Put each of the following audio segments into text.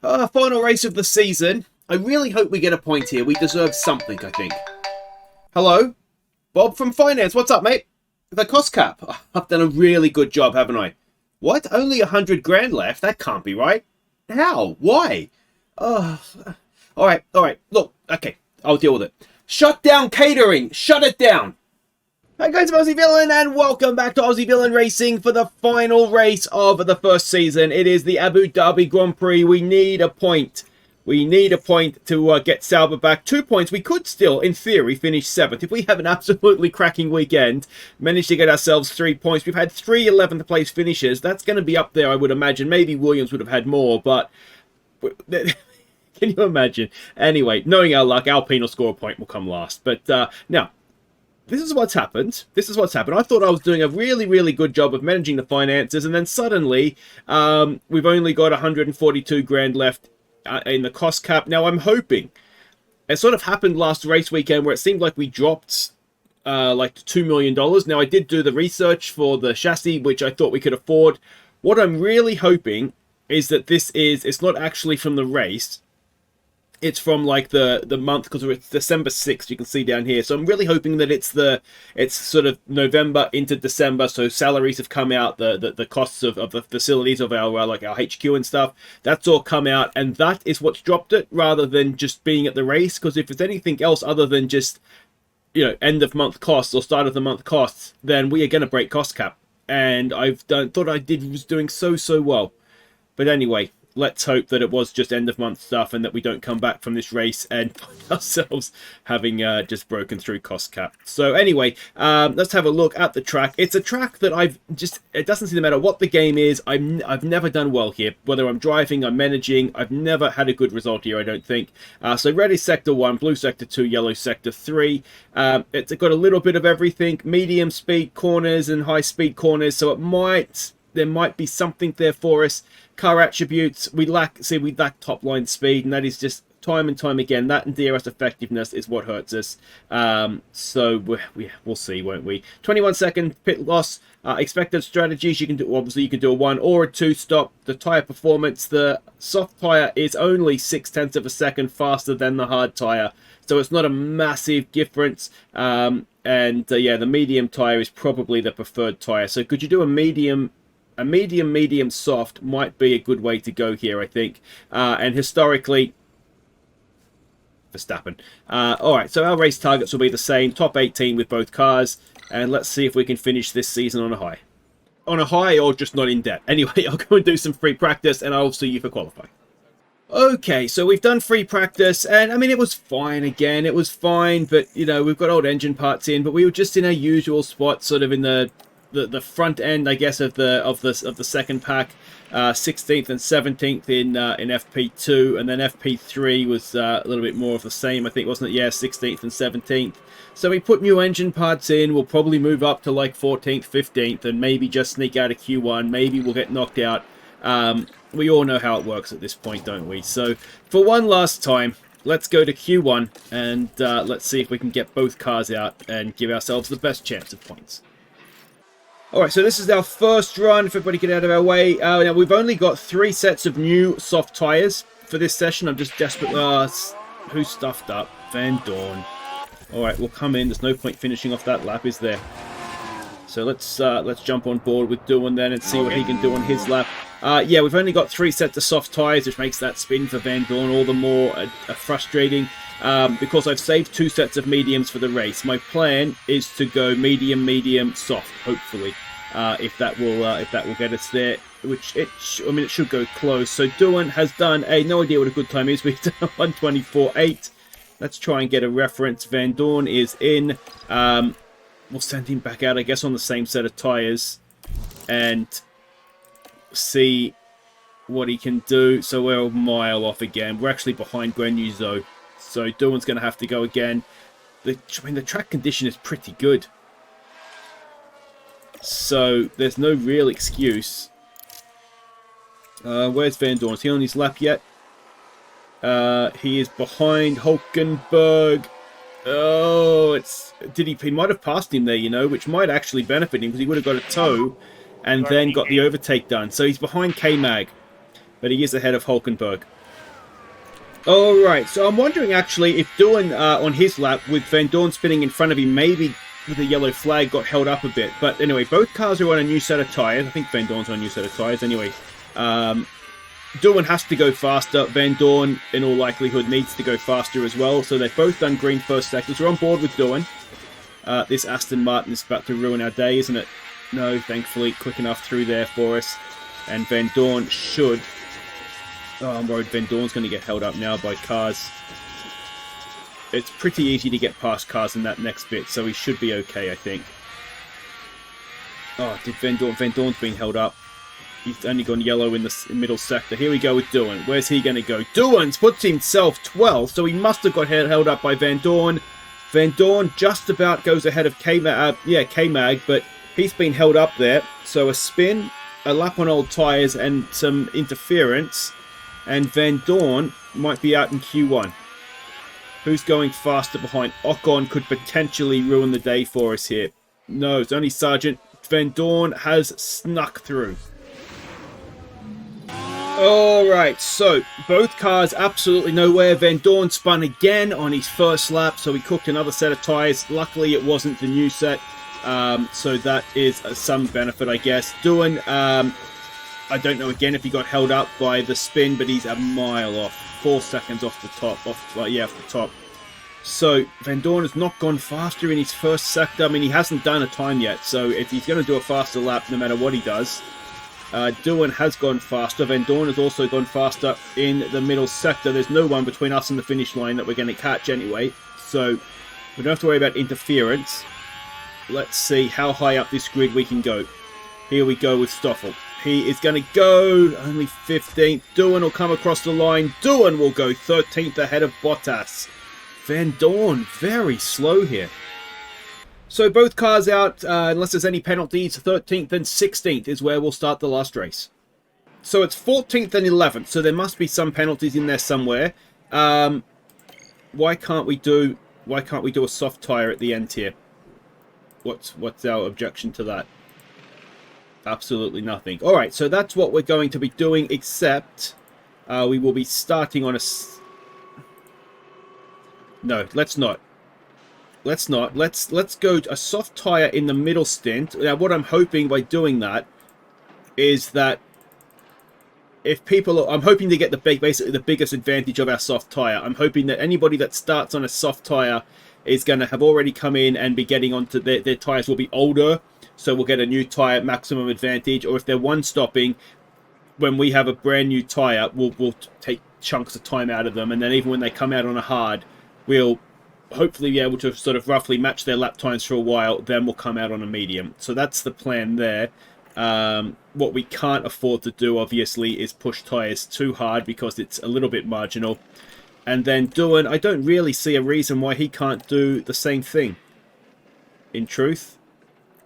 Final race of the season. I really hope we get a point here. We deserve something, I think. Hello? Bob from Finance. What's up, mate? The cost cap. Oh, I've done a really good job, haven't I? What? Only 100 grand left? That can't be right. How? Why? Oh, all right. Look, okay, I'll deal with it. Shut down catering. Shut it down. Hi guys, I'm Aussie Villain and welcome back to Aussie Villain Racing for the final race of the first season. It is the Abu Dhabi Grand Prix. We need a point. We need a point to get Sauber back. 2 points. We could still, in theory, finish 7th. If we have an absolutely cracking weekend, manage to get ourselves 3 points. We've had 3 11th place finishes. That's going to be up there, I would imagine. Maybe Williams would have had more, but... Can you imagine? Anyway, knowing our luck, Alpine will score a point, will come last. But now... This is what's happened. I thought I was doing a really, really good job of managing the finances, and then suddenly we've only got 142 grand left in the cost cap. Now, I'm hoping, it sort of happened last race weekend where it seemed like we dropped like $2 million. Now, I did do the research for the chassis, which I thought we could afford. What I'm really hoping is that it's not actually from the race. It's from like the month, because it's December 6th, you can see down here. So I'm really hoping that it's sort of November into December. So salaries have come out, the costs of the facilities of our like our HQ and stuff, that's all come out, and that is what's dropped it rather than just being at the race. Because if it's anything else other than just, you know, end of month costs or start of the month costs, then we are going to break cost cap. And thought I was doing so well. But anyway, let's hope that it was just end of month stuff and that we don't come back from this race and find ourselves having just broken through cost cap. So anyway, let's have a look at the track. It's a track that it doesn't seem to matter what the game is. I've never done well here. Whether I'm driving, I'm managing, I've never had a good result here, I don't think. So red is sector 1, blue sector 2, yellow sector 3. It's got a little bit of everything, medium speed corners and high speed corners. So there might be something there for us. Car attributes, we lack top line speed, and that is just time and time again. That and DRS effectiveness is what hurts us. So we'll see, won't we? 21-second pit loss. Expected strategies, you can do a 1 or a 2 stop. The tire performance, the soft tire is only 0.6 of a second faster than the hard tire, so it's not a massive difference. Yeah, the medium tire is probably the preferred tire. So could you do a medium soft might be a good way to go here, I think. And historically, Verstappen. Alright, so our race targets will be the same. Top 18 with both cars. And let's see if we can finish this season on a high. On a high or just not in debt. Anyway, I'll go and do some free practice and I'll see you for qualifying. Okay, so we've done free practice, and I mean, it was fine again. It was fine, but, you know, we've got old engine parts in, but we were just in our usual spot, sort of in the front end, I guess, of the second pack, 16th and 17th in FP2, and then FP3 was a little bit more of the same, I think, wasn't it? Yeah, 16th and 17th. So we put new engine parts in. We'll probably move up to like 14th, 15th, and maybe just sneak out of Q1. Maybe we'll get knocked out. We all know how it works at this point, don't we? So for one last time, let's go to Q1 and let's see if we can get both cars out and give ourselves the best chance of points. Alright, so this is our first run. If everybody get out of our way. Now, we've only got 3 sets of new soft tyres for this session. I'm just desperate. Who stuffed up? Van Dorn. Alright, we'll come in. There's no point finishing off that lap, is there? So let's jump on board with Doohan then and see what he can do on his lap. Yeah, we've only got 3 sets of soft tyres, which makes that spin for Van Dorn all the more frustrating. Because I've saved 2 sets of mediums for the race. My plan is to go medium, soft, hopefully, if that will get us there. Which it should go close. So Doohan has done no idea what a good time is. We've done 1:24.8. Let's try and get a reference. Van Dorn is in. We'll send him back out, I guess, on the same set of tyres and see what he can do. So we're a mile off again. We're actually behind Guanyuzo. So Doohan's going to have to go again. The track condition is pretty good. So there's no real excuse. Where's Van Dorn? Is he on his lap yet? He is behind Hulkenberg. Oh, he might have passed him there, you know, which might actually benefit him because he would have got a tow and then got the overtake done. So he's behind K-Mag, but he is ahead of Hulkenberg. Alright, so I'm wondering actually if doing on his lap with Van Dorn spinning in front of him, maybe with the yellow flag got held up a bit. But anyway, both cars are on a new set of tyres. I think Van Dorn's on a new set of tyres anyway. Doohan has to go faster. Van Dorn, in all likelihood, needs to go faster as well. So they've both done green first sectors. We're on board with Doohan. This Aston Martin is about to ruin our day, isn't it? No, thankfully, quick enough through there for us. And Van Dorn should... Oh, I'm worried Van Dorn's going to get held up now by cars. It's pretty easy to get past cars in that next bit, so he should be okay, I think. Oh, did Van Dorn... Van Dorn's being held up. He's only gone yellow in the middle sector. Here we go with Doohan. Where's he going to go? Doohan's puts himself 12th, so he must have got held up by Van Dorn. Van Dorn just about goes ahead of K-Mag, but he's been held up there. So a spin, a lap on old tyres, and some interference. And Van Dorn might be out in Q1. Who's going faster behind? Ocon could potentially ruin the day for us here. No, it's only Sargent. Van Dorn has snuck through. Alright, so both cars absolutely nowhere. Van Dorn spun again on his first lap, so he cooked another set of tyres. Luckily, it wasn't the new set, so that is some benefit, I guess. Doohan, I don't know again if he got held up by the spin, but he's a mile off. 4 seconds off the top. Off the top. So Van Dorn has not gone faster in his first sector. I mean, he hasn't done a time yet, so if he's going to do a faster lap, no matter what he does. Doohan has gone faster. Van Dorn has also gone faster in the middle sector. There's no one between us and the finish line that we're going to catch anyway. So we don't have to worry about interference. Let's see how high up this grid we can go. Here we go with Stoffel. He is going to go only 15th. Doohan will come across the line. Doohan will go 13th ahead of Bottas. Van Dorn very slow here. So both cars out, unless there's any penalties, 13th and 16th is where we'll start the last race. So it's 14th and 11th, so there must be some penalties in there somewhere. Why can't we do a soft tyre at the end here? What's our objection to that? Absolutely nothing. Alright, so that's what we're going to be doing, except we will be starting on a... No, let's not. Let's not. Let's go a soft tyre in the middle stint. Now, what I'm hoping by doing that is that if people... I'm hoping to get basically the biggest advantage of our soft tyre. I'm hoping that anybody that starts on a soft tyre is going to have already come in and be getting onto... Their tyres will be older, so we'll get a new tyre maximum advantage. Or if they're one-stopping, when we have a brand new tyre, we'll take chunks of time out of them. And then even when they come out on a hard, we'll hopefully be able to sort of roughly match their lap times for a while, then we'll come out on a medium. So that's the plan there. What we can't afford to do, obviously, is push tyres too hard because it's a little bit marginal. And then Doohan, I don't really see a reason why he can't do the same thing. In truth.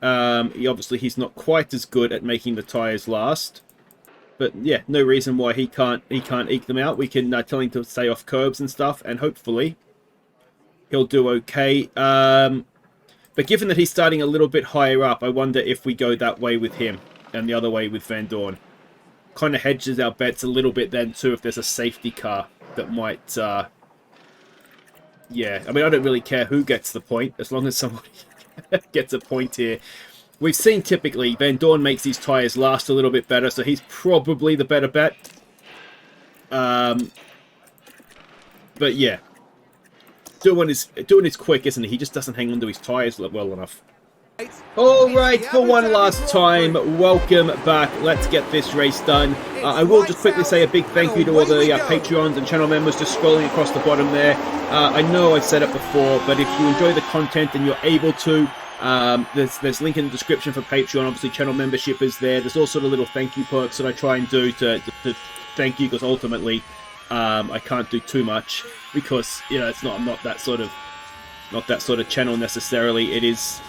He's not quite as good at making the tyres last. But yeah, no reason why he can't eke them out. We can tell him to stay off curbs and stuff, and hopefully he'll do okay. But given that he's starting a little bit higher up, I wonder if we go that way with him and the other way with Van Dorn. Kind of hedges our bets a little bit then too if there's a safety car that might... yeah, I mean, I don't really care who gets the point as long as somebody gets a point here. We've seen typically Van Dorn makes these tyres last a little bit better, so he's probably the better bet. But yeah. Doohan is quick, isn't he? He just doesn't hang on to his tyres well enough. Alright, for one last time, welcome back. Let's get this race done. I will just quickly say a big thank you to all the Patreons and channel members just scrolling across the bottom there. I know I've said it before, but if you enjoy the content and you're able to, there's link in the description for Patreon. Obviously, channel membership is there. There's all sort of little thank you perks that I try and do to thank you, because ultimately I can't do too much because I'm not that sort of channel necessarily. It is,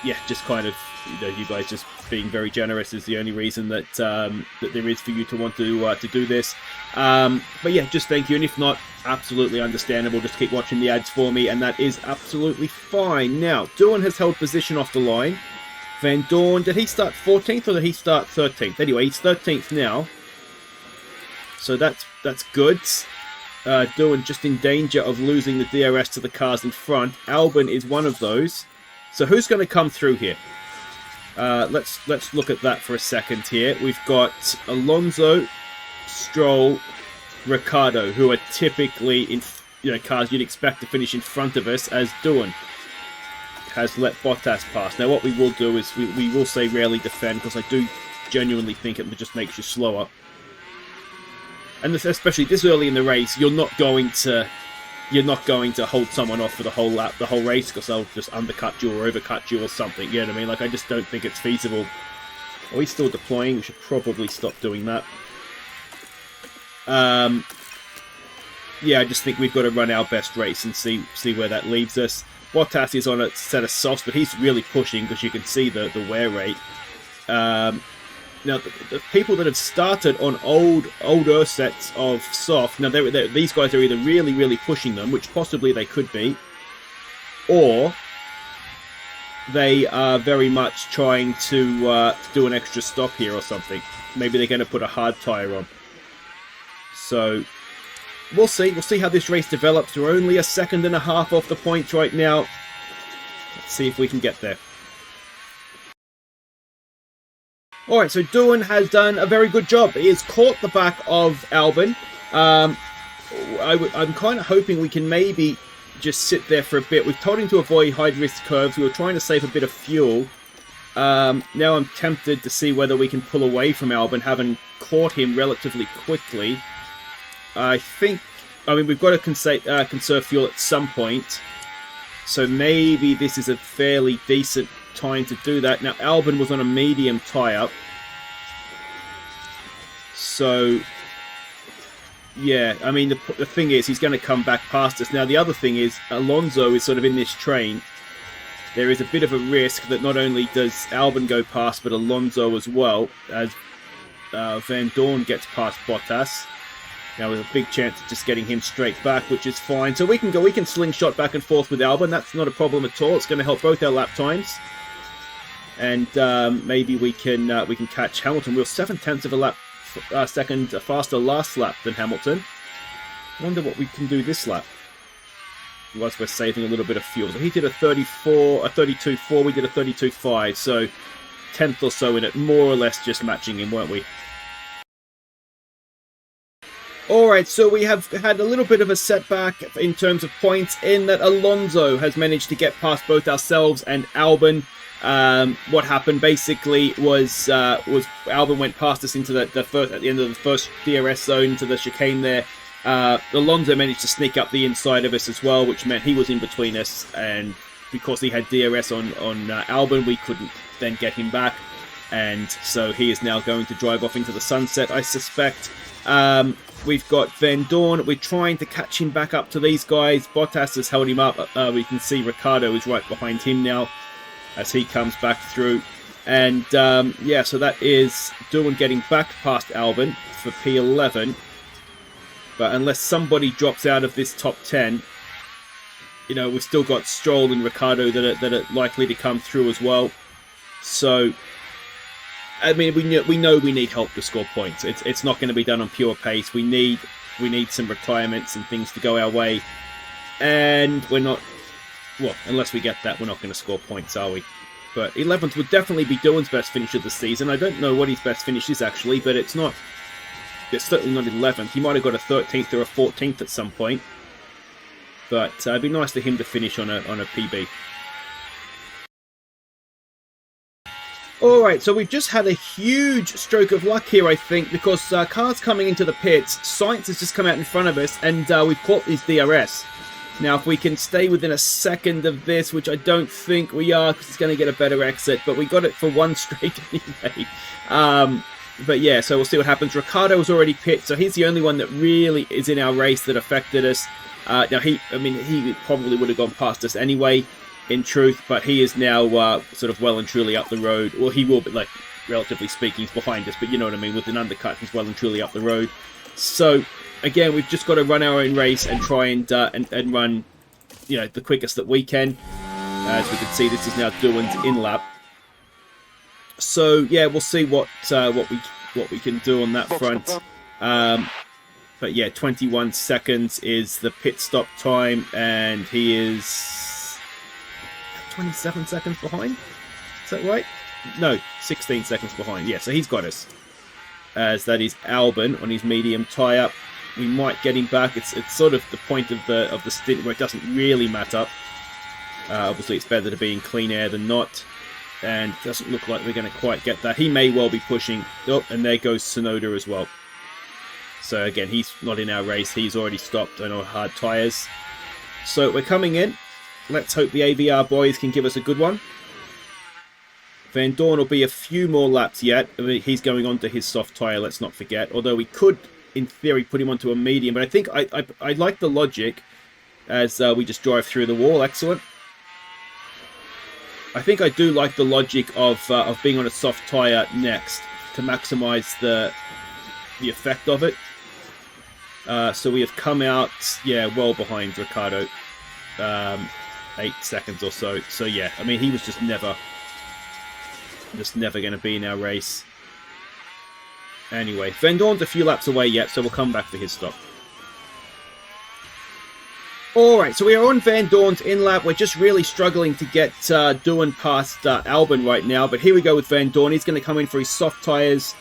yeah, just kind of you guys just being very generous is the only reason that that there is for you to want to do this. But yeah, just thank you, and if not, absolutely understandable. Just keep watching the ads for me, and that is absolutely fine. Now, Doohan has held position off the line. Van Dorn, did he start 14th or did he start 13th? Anyway, he's 13th now. So that's good. Doing just in danger of losing the DRS to the cars in front. Albon is one of those. So who's going to come through here? Let's look at that for a second here. We've got Alonso, Stroll, Ricciardo, who are typically in cars you'd expect to finish in front of us, as Doohan has let Bottas pass. Now what we will do is we will say rarely defend, because I do genuinely think it just makes you slower. And especially this early in the race, you're not going to hold someone off for the whole lap, the whole race, because they'll just undercut you or overcut you or something. You know what I mean? Like, I just don't think it's feasible. Are we still deploying? We should probably stop doing that. Yeah, I just think we've got to run our best race and see where that leaves us. Bottas is on a set of softs, but he's really pushing, because you can see the wear rate. Now, the people that have started on older sets of soft, now these guys are either really, really pushing them, which possibly they could be, or they are very much trying to do an extra stop here or something. Maybe they're going to put a hard tyre on. So we'll see. We'll see how this race develops. We're only a second and a half off the points right now. Let's see if we can get there. Alright, so Doohan has done a very good job. He has caught the back of Albon. I'm kind of hoping we can maybe just sit there for a bit. We've told him to avoid high-risk curves. We were trying to save a bit of fuel. Now I'm tempted to see whether we can pull away from Albon, having caught him relatively quickly. I mean, we've got to conserve fuel at some point. So maybe this is a fairly decent time to do that. Now, Albon was on a medium tyre. So, yeah, I mean, the thing is, he's going to come back past us. Now, the other thing is, Alonso is sort of in this train. There is a bit of a risk that not only does Albon go past, but Alonso as well, as Van Dorn gets past Bottas. Now, there's a big chance of just getting him straight back, which is fine. So we can slingshot back and forth with Albon. That's not a problem at all. It's going to help both our lap times. And maybe we can catch Hamilton. We were 7/10 of a lap second faster last lap than Hamilton. Wonder what we can do this lap. Whilst we're saving a little bit of fuel. So he did a 32.4. We did a 32.5. So 10th or so in it, more or less just matching him, weren't we? Alright, so we have had a little bit of a setback in terms of points, in that Alonso has managed to get past both ourselves and Albon. What happened basically was Albon went past us into the first, at the end of the first DRS zone, to the chicane there. Alonso managed to sneak up the inside of us as well, which meant he was in between us, and because he had DRS on Albon, we couldn't then get him back, and so he is now going to drive off into the sunset, I suspect. We've got Van Dorn. We're trying to catch him back up to these guys. Bottas has held him up. We can see Ricciardo is right behind him now as he comes back through. And yeah, so that is Doohan getting back past Albon for P11. But unless somebody drops out of this top 10, you know, we've still got Stroll and Ricciardo that are likely to come through as well. So, I mean, we know we need help to score points. It's not going to be done on pure pace. We need some retirements and things to go our way, and we're not. Well, unless we get that, we're not going to score points, are we? But 11th would definitely be Doohan's best finish of the season. I don't know what his best finish is actually, but it's not. It's certainly not 11th. He might have got a 13th or a 14th at some point. But it'd be nice for him to finish on a PB. Alright, so we've just had a huge stroke of luck here, I think, because cars coming into the pits, Sainz has just come out in front of us, and we've caught his DRS. Now, if we can stay within a second of this, which I don't think we are, because it's going to get a better exit, but we got it for one straight anyway. But yeah, so we'll see what happens. Ricciardo was already pit, so he's the only one that really is in our race that affected us. Now, he probably would have gone past us anyway, in truth, but he is now sort of well and truly up the road. Well, he will be, like, relatively speaking, he's behind us, but you know what I mean, with an undercut, he's well and truly up the road. So, again, we've just got to run our own race and try and run, you know, the quickest that we can. As we can see, this is now Doohan's in lap. So, yeah, we'll see what we can do on that front. But yeah, 21 seconds is the pit stop time, and he is 27 seconds behind. Is that right? No, 16 seconds behind. Yeah, so he's got us. As that is Albon on his medium tyre. We might get him back. It's sort of the point of the stint where it doesn't really matter. Obviously, it's better to be in clean air than not. And it doesn't look like we're going to quite get that. He may well be pushing. Oh, and there goes Tsunoda as well. So again, he's not in our race. He's already stopped on our hard tyres. So we're coming in. Let's hope the AVR boys can give us a good one. Van Dorn will be a few more laps yet. I mean, he's going on to his soft tyre, let's not forget. Although we could, in theory, put him onto a medium. But I think I like the logic as we just drive through the wall. Excellent. I think I do like the logic of being on a soft tyre next to maximise the effect of it. So we have come out, yeah, well behind Ricciardo. 8 seconds or so. So yeah, I mean, he was just never going to be in our race. Anyway, Van Dorn's a few laps away yet, so we'll come back for his stop. Alright, so we are on Van Dorn's in-lap. We're just really struggling to get Doohan past Albon right now, but here we go with Van Dorn. He's going to come in for his soft tyres,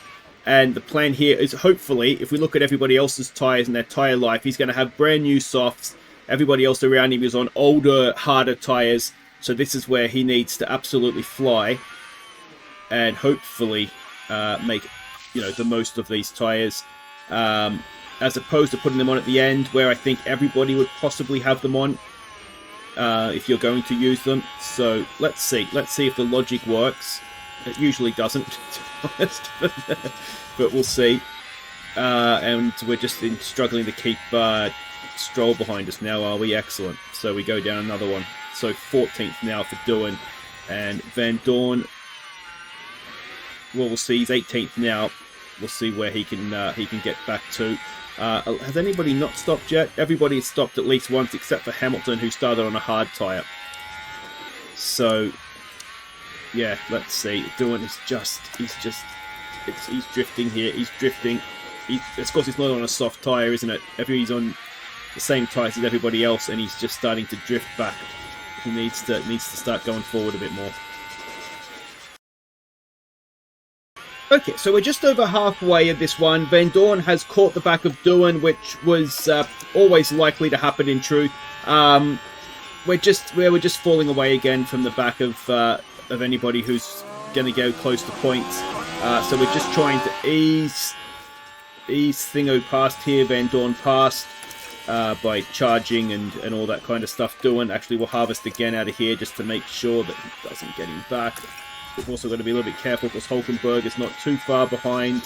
and the plan here is hopefully, if we look at everybody else's tyres and their tyre life, he's going to have brand new softs. Everybody else around him is on older, harder tyres, so this is where he needs to absolutely fly and hopefully make the most of these tyres, as opposed to putting them on at the end, where I think everybody would possibly have them on if you're going to use them. So let's see if the logic works. It usually doesn't, to be honest, but we'll see. And we're just struggling to keep Stroll behind us now, are we? Excellent. So we go down another one. So 14th now for Doohan, and Van Dorn. Well, we'll see. He's 18th now. We'll see where he can get back to. Has anybody not stopped yet? Everybody has stopped at least once, except for Hamilton, who started on a hard tyre. So yeah, let's see. Doohan is he's drifting here. He's drifting. Of course, it's not on a soft tyre, isn't it? He's on the same tyres as everybody else, and he's just starting to drift back. He needs to start going forward a bit more. Okay, so we're just over halfway of this one. Van Dorn has caught the back of Doohan, which was always likely to happen in truth. We're just falling away again from the back of anybody who's going to go close to points. So we're just trying to ease Thingo past here, Van Dorn past, by charging and all that kind of stuff. Doohan actually will harvest again out of here just to make sure that he doesn't get him back. We've also got to be a little bit careful because Hulkenberg is not too far behind.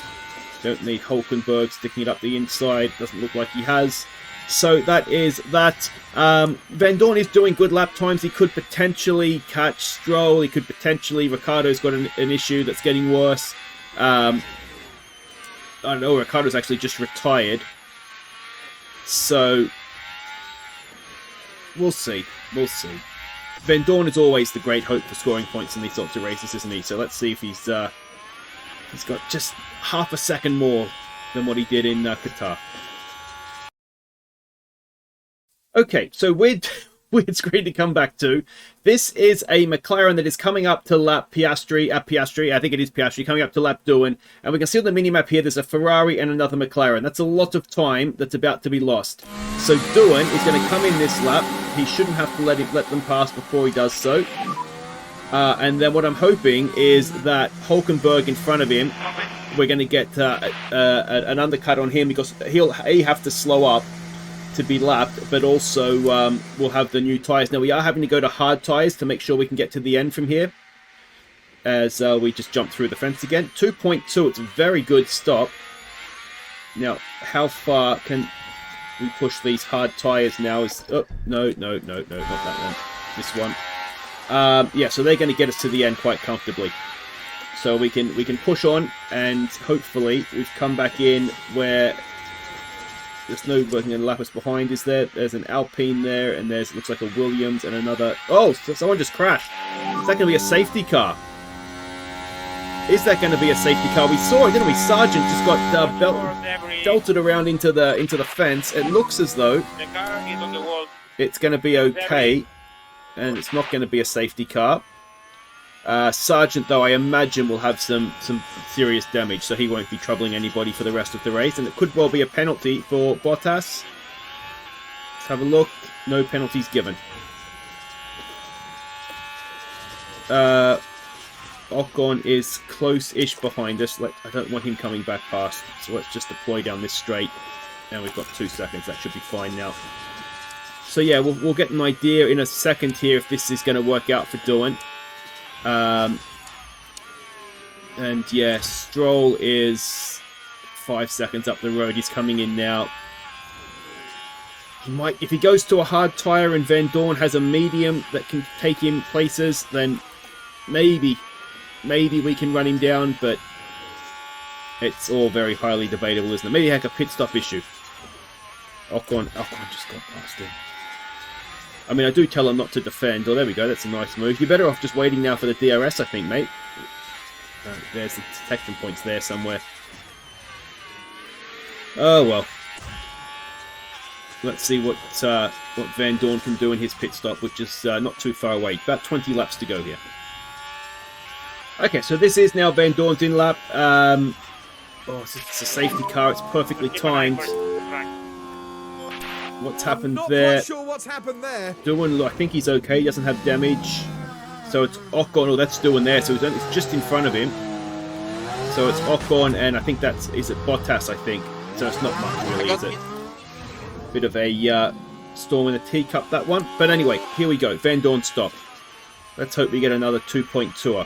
Don't need Hulkenberg sticking it up the inside. Doesn't look like he has. So that is that. Van Dorn is doing good lap times. He could potentially catch Stroll. He could potentially... Ricciardo's got an issue that's getting worse. I don't know. Ricciardo's actually just retired. So we'll see. We'll see. Van Dorn is always the great hope for scoring points in these sorts of races, isn't he? So let's see if he's got just half a second more than what he did in Qatar. Okay, so weird screen to come back to. This is a McLaren that is coming up to lap Piastri. I think it is Piastri, coming up to lap Doohan. And we can see on the mini-map here, there's a Ferrari and another McLaren. That's a lot of time that's about to be lost. So Doohan is going to come in this lap. He shouldn't have to let them pass before he does so. And then what I'm hoping is that Hulkenberg in front of him, we're going to get an undercut on him because he'll have to slow up to be lapped, but also we'll have the new tyres. Now we are having to go to hard tyres to make sure we can get to the end from here, as we just jump through the fence again. 2.2, it's a very good stop. Now, how far can we push these hard tyres now? Oh, no, not that one. This one. Yeah, so they're going to get us to the end quite comfortably. So we can push on, and hopefully we've come back in where there's nobody going to lap us behind, is there? There's an Alpine there, and there's, looks like a Williams and another... Oh, so someone just crashed. Is that going to be a safety car? Is that going to be a safety car? We saw it, didn't we? Sargent just got belted around into the fence. It looks as though The car is on the wall. it's going to be okay, and it's not going to be a safety car. Sargent, though, I imagine will have some serious damage, so he won't be troubling anybody for the rest of the race, and it could well be a penalty for Bottas. Let's have a look. No penalties given. Ocon is close-ish behind us. I don't want him coming back past, so let's just deploy down this straight. And we've got 2 seconds. That should be fine now. So yeah, we'll get an idea in a second here if this is going to work out for Doohan. And yeah, Stroll is 5 seconds up the road. He's coming in now. He might, if he goes to a hard tyre and Van Dorn has a medium that can take him places, then maybe we can run him down, but it's all very highly debatable, isn't it? Maybe like a pit stop issue. Ocon just got past him. I mean, I do tell him not to defend. Oh, there we go. That's a nice move. You're better off just waiting now for the DRS, I think, mate. There's the detection points there somewhere. Oh, well. Let's see what Van Dorn can do in his pit stop, which is not too far away. About 20 laps to go here. Okay, so this is now Van Dorn's in lap. It's a safety car. It's perfectly timed. What's happened there? Not sure what's happened there. Doohan, I think he's okay. He doesn't have damage. So it's Ocon. Oh, that's Doohan there. So it's just in front of him. So it's Ocon, and I think is it Bottas, I think. So it's not much really, is it? Bit of a storm in a teacup, that one. But anyway, here we go. Van Dorn stop. Let's hope we get another 2-point tour.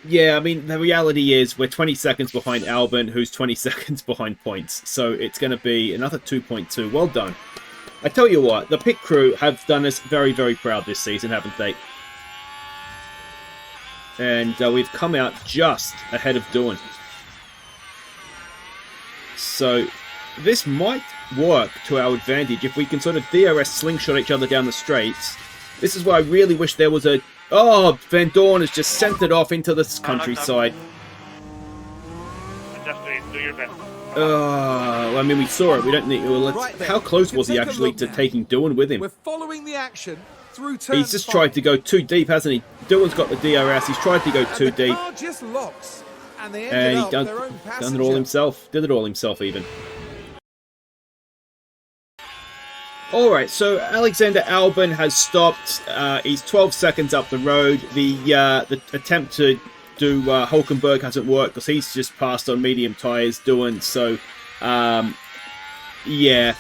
Yeah, I mean, the reality is we're 20 seconds behind Albon, who's 20 seconds behind points. So it's going to be another 2.2. Well done. I tell you what, the pit crew have done us very, very proud this season, haven't they? And we've come out just ahead of Doohan. So this might work to our advantage if we can sort of DRS slingshot each other down the straights. This is where I really wish there was a... Oh, Van Dorn has just sent it off into the countryside. Just do your best. I mean, we saw it. We don't need... How close was he actually to taking Doohan with him? We're following the action through turn He's just tried to go too deep, hasn't he? Doohan's got the DRS. He's tried to go too deep. Car just locks, and they And ended he up their own done it all himself. Did it all himself, even. Alright, so Alexander Albon has stopped. He's 12 seconds up the road. The attempt to do Hulkenberg hasn't worked because he's just passed on medium tyres, Doohan. So, yeah.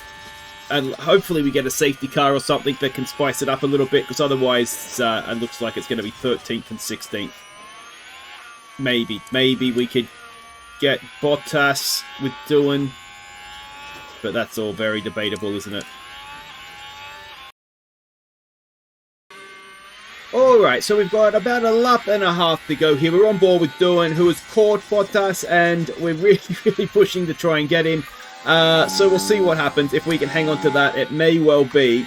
And hopefully we get a safety car or something that can spice it up a little bit, because otherwise it looks like it's going to be 13th and 16th. Maybe we could get Bottas with Doohan. But that's all very debatable, isn't it? Alright, so we've got about a lap and a half to go here. We're on board with Doohan, who has caught Bottas, and we're really pushing to try and get him. So we'll see what happens. If we can hang on to that, it may well be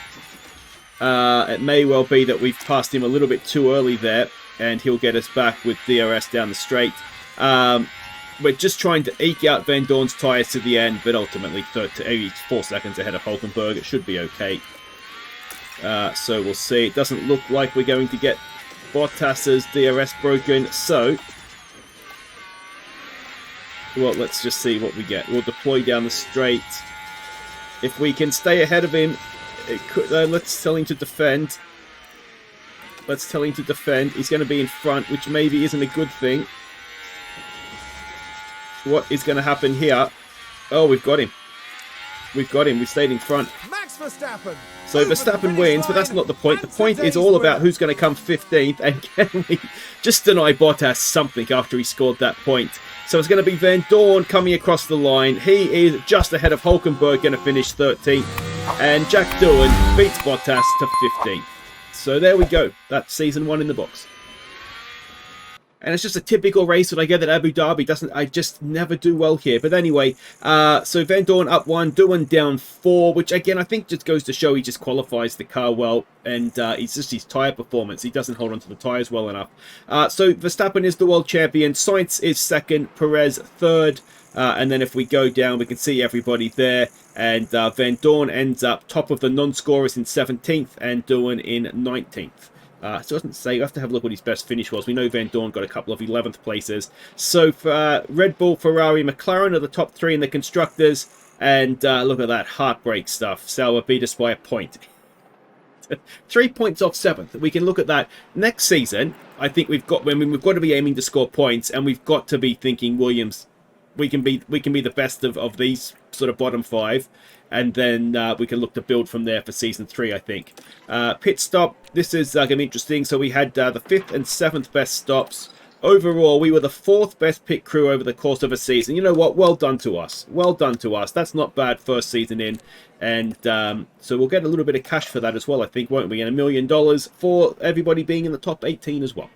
that we've passed him a little bit too early there, and he'll get us back with DRS down the straight. We're just trying to eke out Van Dorn's tyres to the end, but ultimately 4 seconds ahead of Hulkenberg. It should be okay. So we'll see. It doesn't look like we're going to get Bottas's DRS broken, so... Well, let's just see what we get. We'll deploy down the straight. If we can stay ahead of him, let's tell him to defend. Let's tell him to defend. He's going to be in front, which maybe isn't a good thing. What is going to happen here? Oh, we've got him. We've got him. We stayed in front. Max Verstappen. So Verstappen wins, but that's not the point. The point is all about who's going to come 15th, and can we just deny Bottas something after he scored that point. So it's going to be Van Dorn coming across the line. He is just ahead of Hulkenberg, going to finish 13th. And Jack Doohan beats Bottas to 15th. So there we go. That's season 1 in the box. And it's just a typical race that I get at Abu Dhabi. I just never do well here. But anyway, so Van Dorn up 1, Doohan down 4, which again, I think just goes to show he just qualifies the car well. And it's just his tyre performance. He doesn't hold on to the tyres well enough. So Verstappen is the world champion. Sainz is 2nd. Perez 3rd. And then if we go down, we can see everybody there. And Van Dorn ends up top of the non-scorers in 17th and Doohan in 19th. So it doesn't say, you have to have a look what his best finish was. We know Van Dorn got a couple of 11th places. So for Red Bull, Ferrari, McLaren are the top 3 in the constructors. And look at that heartbreak stuff. Sauber beat us by a point. 3 points off 7th. We can look at that next season. I think we've got to be aiming to score points, and we've got to be thinking Williams. We can be the best of these sort of bottom 5, and then we can look to build from there for season 3. I think pit stop. This is going to be interesting. So we had the 5th and 7th best stops. Overall, we were the 4th best pit crew over the course of a season. You know what? Well done to us. Well done to us. That's not bad first season in. And so we'll get a little bit of cash for that as well, I think, won't we? And $1 million for everybody being in the top 18 as well.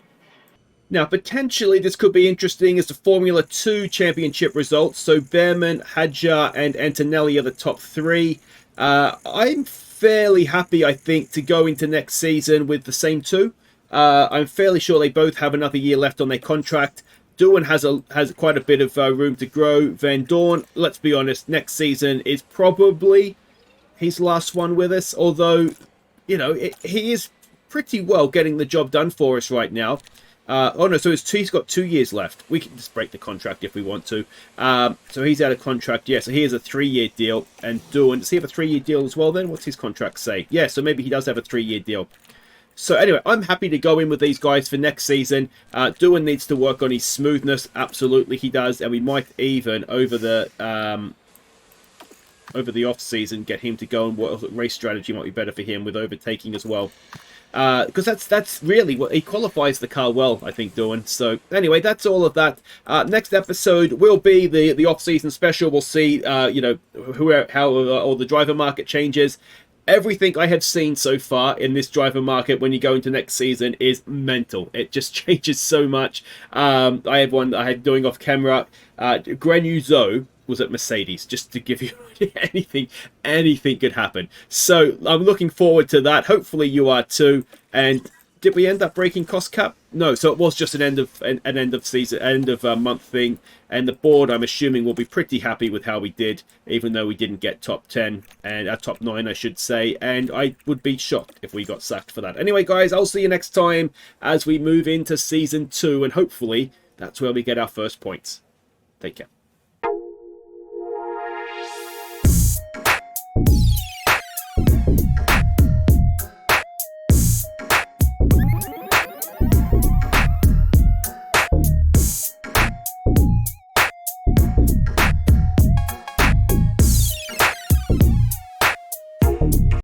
Now, potentially, this could be interesting as the Formula 2 championship results. So Behrman, Hadjar, and Antonelli are the top 3. I'm fairly happy, I think, to go into next season with the same 2. I'm fairly sure they both have another year left on their contract. Doohan has quite a bit of room to grow. Van Dorn, let's be honest, next season is probably his last one with us. Although, you know, he is pretty well getting the job done for us right now. Oh no, so he's got 2 years left. We can just break the contract if we want to. So he's out of contract, yeah, so he has a 3-year deal. And Doohan, does he have a 3-year deal as well then? What's his contract say? Yeah, so maybe he does have a 3-year deal. So anyway, I'm happy to go in with these guys for next season. Doohan needs to work on his smoothness. Absolutely he does. And we might even, over the off season, get him to go and what race strategy might be better for him with overtaking as well. Because that's really what he qualifies the car well, I think, Doohan. So anyway, that's all of that. Next episode will be the off-season special. We'll see, you know, how all the driver market changes. Everything I have seen so far in this driver market when you go into next season is mental. It just changes so much. I had one I had doing off camera. Granuzo was at Mercedes, just to give you anything could happen. So I'm looking forward to that. Hopefully you are too. And did we end up breaking cost cap? No, so it was just an end of season, end of month thing. And the board, I'm assuming, will be pretty happy with how we did, even though we didn't get top 10 and top 9, I should say. And I would be shocked if we got sacked for that. Anyway, guys, I'll see you next time as we move into season 2, and hopefully that's where we get our first points. Take care.